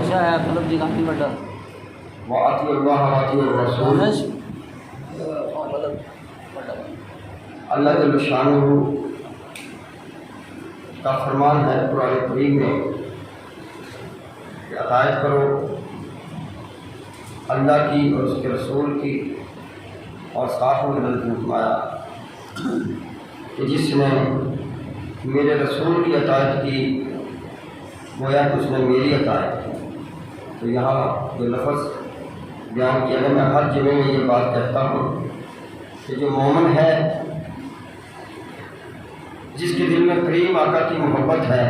سے ہے مطلب جگانی بڑا وَأَطِيعُوا اللَّهَ وَأَطِيعُوا الرَّسُولَ. اللہ جل شانہ کا فرمان ہے قرآن کریم میں کہ اطاعت کرو اللہ کی اور اس کے رسول کی، اور ساتھ میں فرمایا کہ جس نے میرے رسول کی اطاعت کی گویا کہ اس نے میری اطاعت کی. تو یہاں جو لفظ بیان کیا ہے، میں ہر جگہ میں یہ بات کہتا ہوں کہ جو مومن ہے، جس کے دل میں کریم آقا کی محبت ہے،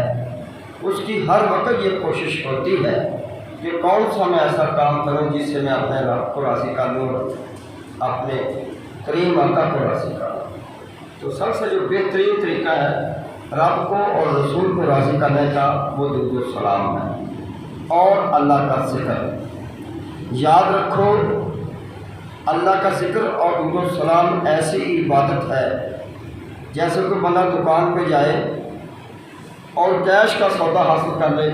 اس کی ہر وقت یہ کوشش ہوتی ہے کہ کون سا میں ایسا کام کروں جس سے میں اپنے رب کو راضی کر لوں، اپنے کریم آقا کو راضی کر لوں. تو سب سے جو بہترین طریقہ ہے رب کو اور رسول کو راضی کرنے کا، وہ درود و سلام ہے اور اللہ کا ذکر. یاد رکھو، اللہ کا ذکر اور درود و سلام ایسی عبادت ہے جیسے کوئی بندہ دکان پہ جائے اور کیش کا سودا حاصل کر لے،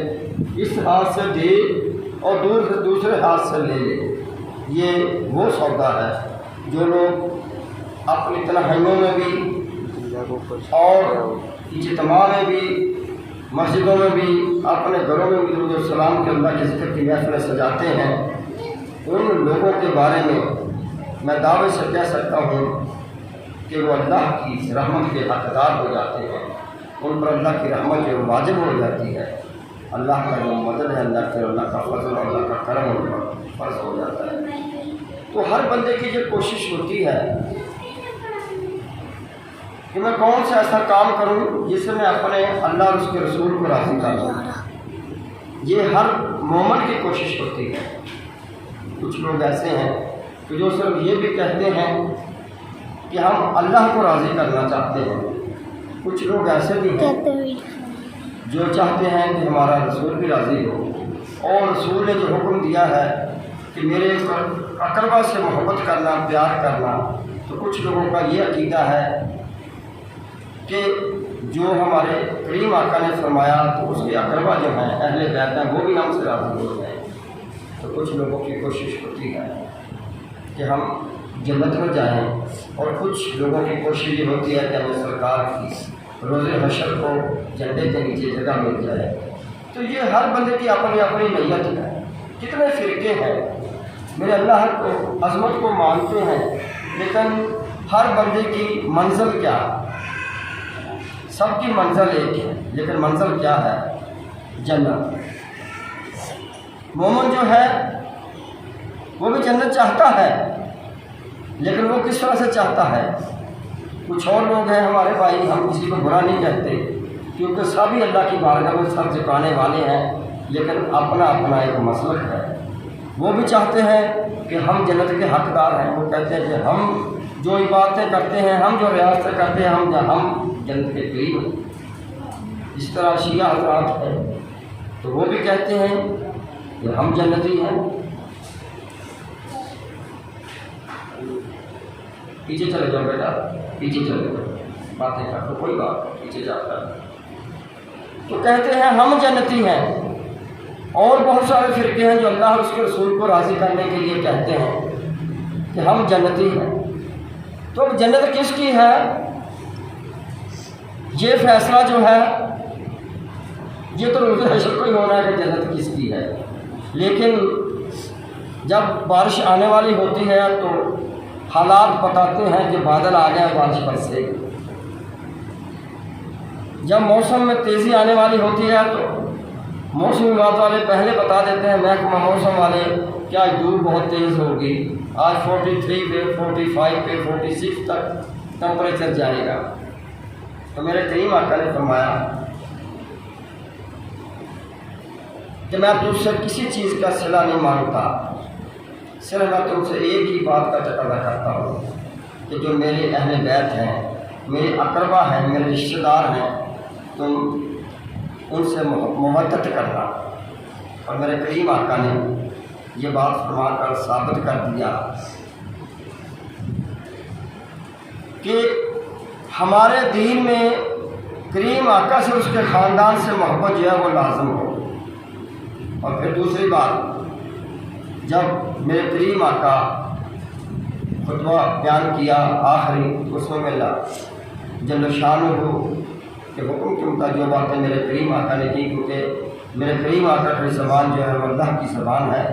اس ہاتھ سے دے اور دوسرے ہاتھ سے لے لے. یہ وہ سودا ہے جو لوگ اپنی تنہائیوں میں بھی اور اجتماع میں بھی، مسجدوں میں بھی، اپنے گھروں میں بھی درود و سلام کے اللہ کے ذکر کی محفلیں سجاتے ہیں. ان لوگوں کے بارے میں دعوے سے کہہ سکتا ہوں کہ وہ اللہ کی رحمت کے حقدار ہو جاتے ہیں. ان پر اللہ کی رحمت جو واجب ہو جاتی ہے، اللہ کا جو مدد ہے، اللہ کا فضل اور اللہ کا کرم ان پر فرض ہو جاتا ہے. تو ہر بندے کی یہ کوشش ہوتی ہے کہ میں کون سا ایسا کام کروں جس سے میں اپنے اللہ اور اس کے رسول کو راضی کر لوں. یہ ہر مومن کی کوشش ہوتی ہے. کچھ لوگ ایسے ہیں کہ جو صرف یہ بھی کہتے ہیں کہ ہم اللہ کو راضی کرنا چاہتے ہیں. کچھ لوگ ایسے بھی ہیں جو چاہتے ہیں کہ ہمارا رسول بھی راضی ہو، اور رسول نے جو حکم دیا ہے کہ میرے اقربا سے محبت کرنا، پیار کرنا. تو کچھ لوگوں کا یہ عقیدہ ہے کہ جو ہمارے کریم آقا نے فرمایا تو اس کے اقربا جو ہیں، اہل بیت ہیں، وہ بھی ہم سے راضی ہو جائیں. تو کچھ لوگوں کی کوشش ہوتی ہے کہ ہم جنت میں جائیں، اور کچھ لوگوں کی کوشش یہ ہوتی ہے کہ ہمیں سرکار کی روز حشر کو جھنڈے کے نیچے جگہ مل جائے. تو یہ ہر بندے کی اپنی اپنی نیت ہے. کتنے فرقے ہیں، میرے اللہ کو عظمت کو مانتے ہیں، لیکن ہر بندے کی منزل کیا؟ سب کی منزل ایک ہے، لیکن منزل کیا ہے؟ جنت. مومن جو ہے وہ بھی جنت چاہتا ہے، لیکن وہ کس طرح سے چاہتا ہے؟ کچھ اور لوگ ہیں ہمارے بھائی، ہم کسی کو برا نہیں کہتے کیونکہ سبھی اللہ کی بارگاہ میں سر جھکانے والے ہیں، لیکن اپنا اپنا ایک مسلک ہے. وہ بھی چاہتے ہیں کہ ہم جنت کے حقدار ہیں. وہ کہتے ہیں کہ ہم جو عبادتیں کرتے ہیں، ہم جو ریاستیں کرتے ہیں، ہم جنت کے قریب ہیں. اس طرح شیعہ حضرات ہیں تو وہ بھی کہتے ہیں کہ ہم جنتی ہیں. پیچھے چلے جاؤ بیٹا، پیچھے چلے جاؤ، باتیں کر تو کوئی بات پیچھے جاتا ہے. تو کہتے ہیں ہم جنتی ہیں. اور بہت سارے فرقے ہیں جو اللہ اور اس کے رسول کو راضی کرنے کے لیے کہتے ہیں کہ ہم جنتی ہیں. تو اب جنت کس کی ہے؟ یہ فیصلہ جو ہے یہ تو روز حشر کو ہی ہونا ہے کہ جنت کس کی ہے. لیکن جب بارش آنے والی ہوتی ہے تو حالات بتاتے ہیں کہ بادل آ گئے، بارش برسے گی. جب موسم میں تیزی آنے والی ہوتی ہے تو موسمی بات والے پہلے بتا دیتے ہیں، محکمہ موسم والے، کہ آج دھوپ بہت تیز ہوگی، آج 43 پہ 45 پہ 46 تک ٹمپریچر جائے گا. تو میرے کریم آقا نے فرمایا کہ میں تجھ سے کسی چیز کا صلہ نہیں مانگتا، صرف میں تم سے ایک ہی بات کا تقاضا کرتا ہوں کہ جو میرے اہل بیت ہیں، میرے اقربا ہیں، میرے رشتہ دار ہیں، تم ان سے محبت کرنا. اور میرے کریم آقا نے یہ بات فرما کر ثابت کر دیا کہ ہمارے دین میں کریم آقا سے، اس کے خاندان سے محبت جو ہے وہ لازم ہو. اور پھر دوسری بات، جب میرے کریم آقا خطبہ بیان کیا آخری، اس میں اللہ جل شانہ کے حکم کے مطابق جو باتیں میرے کریم آقا نے کی، کیونکہ میرے کریم آقا کی زبان جو ہے وہ اللہ کی زبان ہے،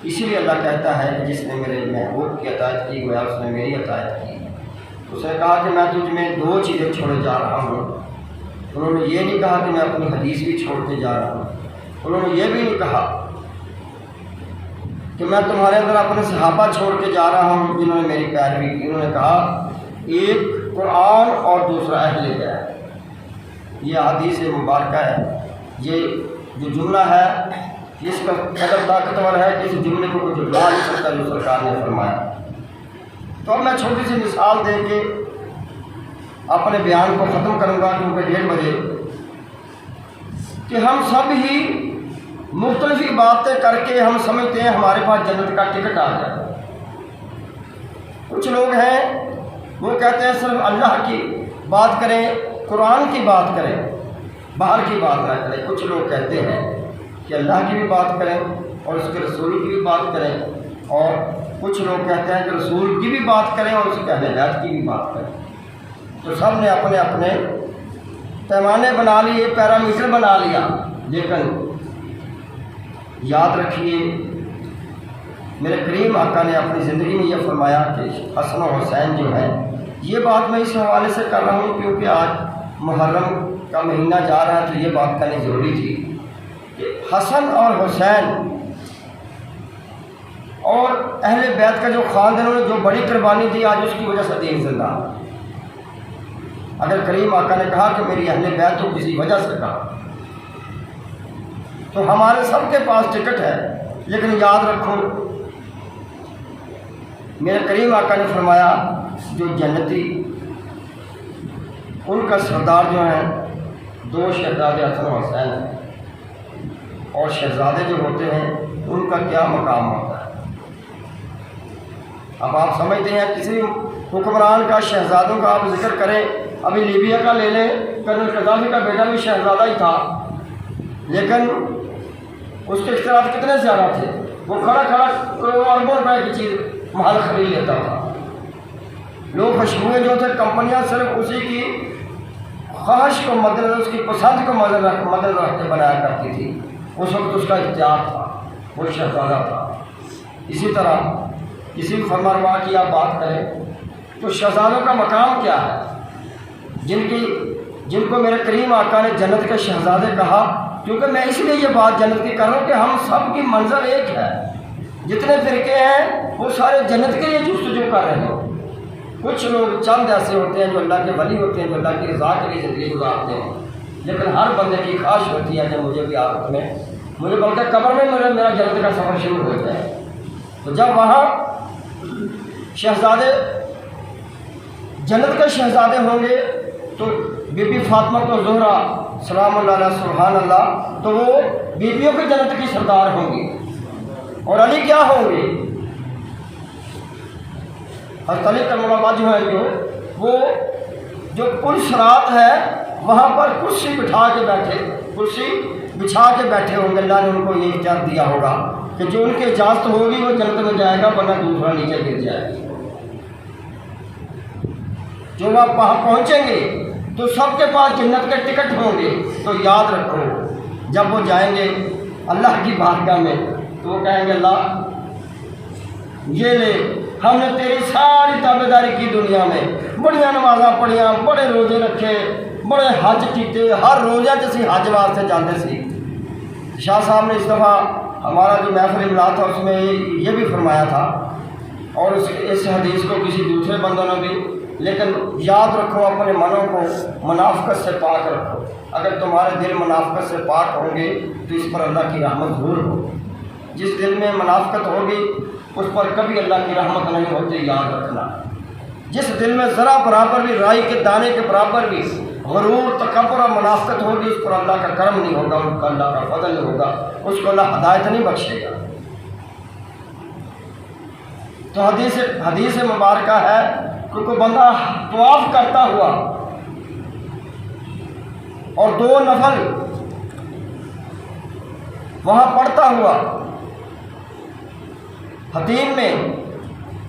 اسی لیے اللہ کہتا ہے کہ جس نے میرے محبوب کی اطاعت کی گویا اس نے میری اطاعت کی۔ اس نے کہا کہ میں تجھ میں 2 چیزیں چھوڑے جا رہا ہوں۔ انہوں نے یہ نہیں کہا کہ میں اپنی حدیث بھی چھوڑ کے جا رہا ہوں، انہوں نے یہ بھی نہیں کہا کہ میں تمہارے اندر اپنے صحابہ چھوڑ کے جا رہا ہوں جنہوں نے میری پیروی کی۔ انہوں نے کہا ایک قرآن اور دوسرا اہل بیت۔ یہ حدیث مبارکہ ہے، یہ جو جملہ ہے اس کا قدر طاقتور ہے کہ اس جملے کو کوئی جھٹلا نہیں سکتا جو سرکار نے فرمایا۔ تو اب میں چھوٹی سی مثال دے کے اپنے بیان کو ختم کروں گا، کیونکہ 1:30 بجے کہ ہم سب ہی مختلف باتیں کر کے ہم سمجھتے ہیں ہمارے پاس جنت کا ٹکٹ آ جائے۔ کچھ لوگ ہیں وہ کہتے ہیں صرف اللہ کی بات کریں، قرآن کی بات کریں، باہر کی بات نہ کریں۔ کچھ لوگ کہتے ہیں کہ اللہ کی بھی بات کریں اور اس کے رسول کی بھی بات کریں، اور کچھ لوگ کہتے ہیں کہ رسول کی بھی بات کریں اور اس کے اہل بیت کی بھی بات کریں۔ تو سب نے اپنے اپنے پیمانے بنا لیے، پیرامیٹر بنا لیا، لیکن یاد رکھیے میرے کریم آقا نے اپنی زندگی میں یہ فرمایا کہ حسن و حسین جو ہے، یہ بات میں اس حوالے سے کر رہا ہوں کیونکہ آج محرم کا مہینہ جا رہا ہے تو یہ بات کرنی ضروری تھی کہ حسن اور حسین اور اہل بیت کا جو خاندانوں نے جو بڑی قربانی دی، آج اس کی وجہ سے دین زندہ ہے۔ اگر کریم آقا نے کہا کہ میری اہل بیت تو کسی وجہ سے کہا، تو ہمارے سب کے پاس ٹکٹ ہے، لیکن یاد رکھو میرے کریم آقا نے فرمایا جو جنتی ان کا سردار جو ہیں 2 شہزادے حسن و حسین ہیں، اور شہزادے جو ہوتے ہیں ان کا کیا مقام ہوتا ہے۔ اب آپ سمجھتے ہیں کسی حکمران کا شہزادوں کا آپ ذکر کریں، ابھی لیبیا کا لے لیں، کرنل قذافی کا بیٹا بھی شہزادہ ہی تھا، لیکن اس کے اختیارات کتنے زیادہ تھے، وہ کھڑا کھڑا کروڑوں اربوں روپے کی چیز محل خرید لیتا تھا۔ لوگ خوشبوئیں جو تھے کمپنیاں صرف اسی کی خواہش کو مد نظر، اس کی پسند کو مد نظر رکھتے بنایا کرتی تھی۔ اس وقت اس کا اختیار تھا، وہ شہزادہ تھا۔ اسی طرح کسی فرمانروا کی آپ بات کریں تو شہزادوں کا مقام کیا ہے، جن کو میرے کریم آقا نے جنت کے شہزادے کہا، کیونکہ میں اس لیے یہ بات جنت کی کر رہا ہوں کہ ہم سب کی منظر ایک ہے۔ جتنے فرقے ہیں وہ سارے جنت کے لیے جستجو کر رہے ہیں۔ کچھ لوگ چند ایسے ہوتے ہیں جو اللہ کے ولی ہوتے ہیں، جو اللہ کی رضا کے لیے زندگی گزارتے ہیں، لیکن ہر بندے کی خواہش ہوتی ہے کہ مجھے بھی آخرت میں، مجھے بلکہ قبر میں میرا جنت کا سفر شروع ہو جائے۔ تو جب وہاں شہزادے جنت کے شہزادے ہوں گے تو بی بی فاطمہ تو زہرا سلام اللہ علیہ سبحان اللہ، تو وہ بیویوں کے جنت کی سردار ہوں گی، اور علی کیا ہوں گے؟ حضرت علی کرم اللہ جو ہے وہ جو پل صراط ہے وہاں پر کرسی بچھا کے بیٹھے ہوں گے۔ اللہ نے ان کو یہ اختیار دیا ہوگا کہ جو ان کی اجازت ہوگی وہ جنت میں جائے گا، ورنہ دوسرا نیچے گر جائے گا۔ جو آپ وہاں پہنچیں گے تو سب کے پاس جنت کے ٹکٹ ہوں گے۔ تو یاد رکھو جب وہ جائیں گے اللہ کی بارگاہ میں تو وہ کہیں گے اللہ یہ لے، ہم نے تیری ساری تابعداری کی دنیا میں، بڑیاں نمازاں پڑھیاں، بڑے روزے رکھے، بڑے حج کیتے، ہر روزہ جیسی حج واسطے جاندے سی۔ شاہ صاحب نے اس دفعہ ہمارا جو محفل املا تھا اس میں یہ بھی فرمایا تھا، اور اس حدیث کو کسی دوسرے بندوں نے بھی، لیکن یاد رکھو اپنے منوں کو منافقت سے پاک رکھو۔ اگر تمہارے دل منافقت سے پاک ہوں گے تو اس پر اللہ کی رحمت ضرور ہوگی۔ جس دل میں منافقت ہوگی اس پر کبھی اللہ کی رحمت نہیں ہوتی، یاد رکھنا۔ جس دل میں ذرا برابر بھی، رائی کے دانے کے برابر بھی غرور، تکبر اور منافقت ہوگی، اس پر اللہ کا کرم نہیں ہوگا، اس کا اللہ کا فضل نہیں ہوگا، اس کو اللہ ہدایت نہیں بخشے گا۔ تو حدیث مبارکہ ہے کہ کوئی بندہ طواف کرتا ہوا اور 2 نفل وہاں پڑھتا ہوا حتیم میں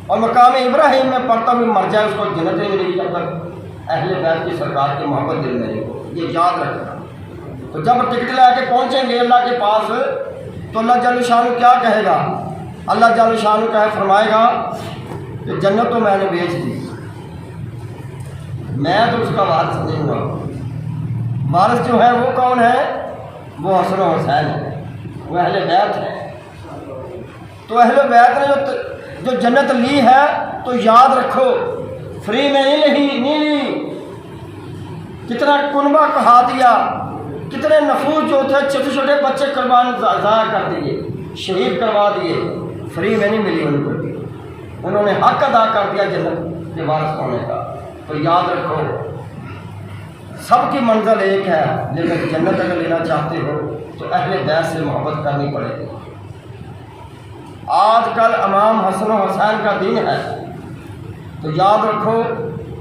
اور مقام ابراہیم میں پڑھتا ہوئی مر جائے، اس کو جنت نہیں ملے گی جب تک اہل بیت کی سرکار کی محبت دل میں نہیں ہو، یہ یاد رکھنا۔ تو جب ٹکٹ لے کے پہنچیں گے اللہ کے پاس تو اللہ جل شانہ کیا کہے گا؟ اللہ جل شانہ فرمائے گا کہ جنت تو میں نے بیچ دی، میں تو اس کا وارث نہیں ہوا۔ وارث جو ہے وہ کون ہے؟ وہ حسن و حسین ہے، وہ اہل بیت ہے۔ تو اہل بیت نے جو جنت لی ہے تو یاد رکھو فری میں نہیں لی، کتنا کنبہ کہا دیا، کتنے نفوس جو تھے چھوٹے چھوٹے بچے قربان ضائع کر دیے، شہید کروا دیے، فری میں نہیں ملی ان کو، انہوں نے حق ادا کر دیا جنت کے وارث ہونے کا۔ تو یاد رکھو سب کی منزل ایک ہے، لیکن جنت اگر لینا چاہتے ہو تو اہل بیت سے محبت کرنی پڑے گی۔ آج کل امام حسن و حسین کا دن ہے، تو یاد رکھو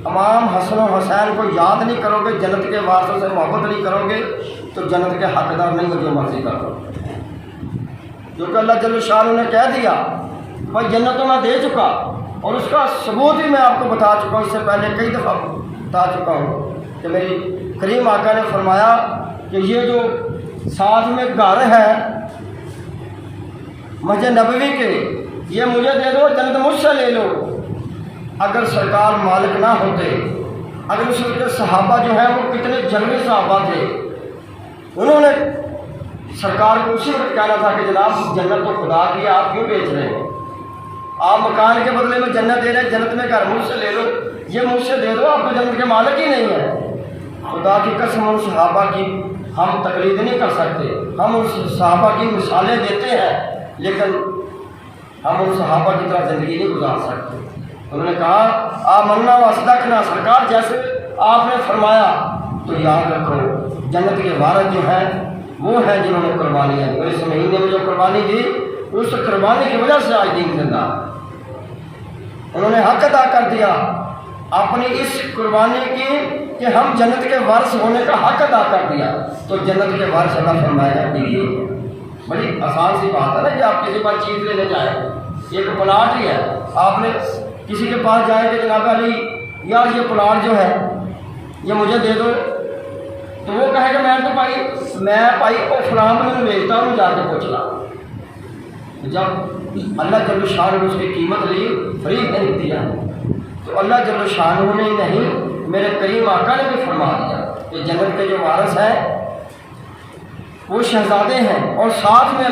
امام حسن و حسین کو یاد نہیں کرو گے، جنت کے وارثوں سے محبت نہیں کرو گے تو جنت کے حقدار نہیں ہو جو مرضی کر لو، کیونکہ اللہ جل شانہ نے کہہ دیا بھائی جنت تو میں دے چکا، اور اس کا ثبوت بھی میں آپ کو بتا چکا ہوں، اس سے پہلے کئی دفعہ بتا چکا ہوں کہ میری کریم آقا نے فرمایا کہ یہ جو ساتھ میں گھر ہے مسجد نبوی کے، یہ مجھے دے دو، جنت مجھ سے لے لو۔ اگر سرکار مالک نہ ہوتے، اگر اس کے صحابہ جو ہیں وہ کتنے جنگی صحابہ تھے، انہوں نے سرکار کو اسی وقت کہنا تھا کہ جناب جنت تو خدا کی ہے، آپ کیوں بیچ رہے ہیں؟ آپ مکان کے بدلے میں جنت دے رہے ہیں، جنت میں گھر مجھ سے لے لو، یہ مجھ سے دے دو، آپ کو جنت کے مالک ہی نہیں ہے۔ خدا کی قسم ان صحابہ کی ہم تقلید نہیں کر سکتے، ہم ان صحابہ کی مثالیں دیتے ہیں لیکن ہم ان صحابہ کی طرح زندگی نہیں گزار سکتے۔ انہوں نے کہا آمنا واصدقنا، سرکار جیسے آپ نے فرمایا، تو یاد رکھو جنت کے وارث جو ہیں وہ ہیں جنہوں نے قربانی ہے، اور اس مہینے میں جو قربانی دی اس قربانی کی وجہ سے آج دین زندہ، انہوں نے حق ادا کر دیا اپنی اس قربانی کی کہ ہم جنت کے وارث ہونے کا حق ادا کر دیا، تو جنت کے وارث اللہ فرمایا دیجیے۔ بڑی آسان سی بات ہے نا کہ آپ کسی پاس چیز لینے جائیں، ایک پلاٹ ہی ہے، آپ نے کسی کے پاس جائیں کہ جناب علی یار یہ پلاٹ جو ہے یہ مجھے دے دو، تو وہ کہے کہ میں پائی اور فلاں میں بیچتا ہوں، جا کے پوچھ لا۔ جب اللہ جل شانہ نے اس کی قیمت لی، فری نہیں دیا، تو اللہ جل شانہ نے نہیں میرے کریم آقا نے بھی فرما دیا کہ جنت کے جو وارث ہیں وہ شہزادے ہیں، اور ساتھ میں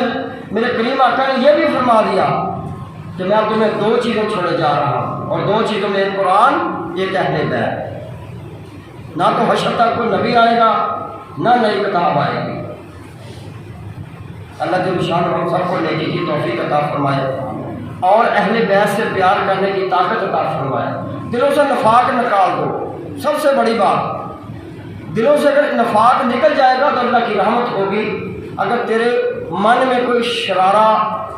میرے کریم آقا نے یہ بھی فرما دیا کہ میں اب تمہیں دو چیزیں چھوڑے جا رہا ہوں، اور دو چیزوں میں ایک قرآن ایک اہل بیت۔ نہ تو حشر تک کوئی نبی آئے گا نہ نئی کتاب آئے گی۔ اللہ جل شانہ ہم سب کو نیکی کی توفیق عطا فرمائے اور اہل بیت سے پیار کرنے کی طاقت عطا فرمائے۔ دلوں سے نفاق نکال دو، سب سے بڑی بات، دلوں سے اگر نفاق نکل جائے گا تو اللہ کی رحمت ہوگی۔ اگر تیرے من میں کوئی شرارہ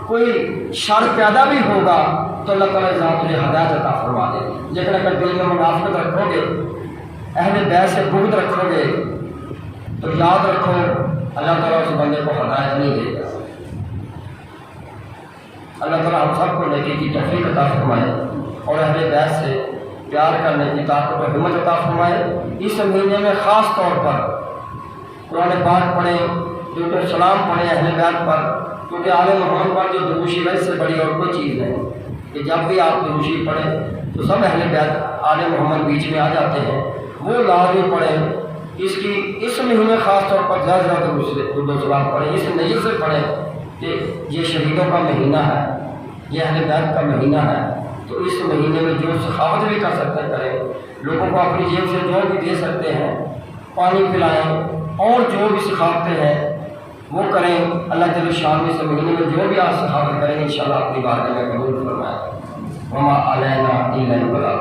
کوئی شر پیدا بھی ہوگا تو اللہ تعالیٰ ذات تجھے ہدایت عطا فرما دے، لیکن اگر دل میں منافقت رکھو گے، اہل بیت سے بغض رکھو گے، تو یاد رکھو اللہ تعالیٰ اس بندے کو ہدایت نہیں دے گا۔ اللہ تعالیٰ ہم سب کو نیکی کی توفیق عطا فرمائے اور اہل بیت سے پیار کرنے کی طاقت و ہمت عطا فرمائے۔ اس مہینے میں خاص طور پر قرآن پاک پڑھیں، درود و سلام پڑھیں اہل بیت پر، کیونکہ آل محمد پر جو درود شریف سے بڑی اور کوئی چیز نہیں کہ جب بھی آپ درود شریف پڑھیں تو سب اہل بیت آل محمد بیچ میں آ جاتے ہیں، وہ لازمی پڑھیں۔ اس مہینے خاص طور پر زیادہ درود و سلام پڑھیں، اس نیت سے پڑھیں کہ یہ شہیدوں کا مہینہ ہے، یہ اہل بیت کا مہینہ ہے، تو اس مہینے میں جو سخاوت بھی کر سکتے ہیں کریں، لوگوں کو اپنی جیب سے جو بھی دے سکتے ہیں پانی پلائیں، اور جو بھی سکھاتے ہیں وہ کریں۔ اللہ جل شانہ اس مہینے میں جو بھی آپ سخاوت کریں انشاءاللہ اپنی بارگاہ میں قبول فرمائے۔ وما علینا الا البلاغ،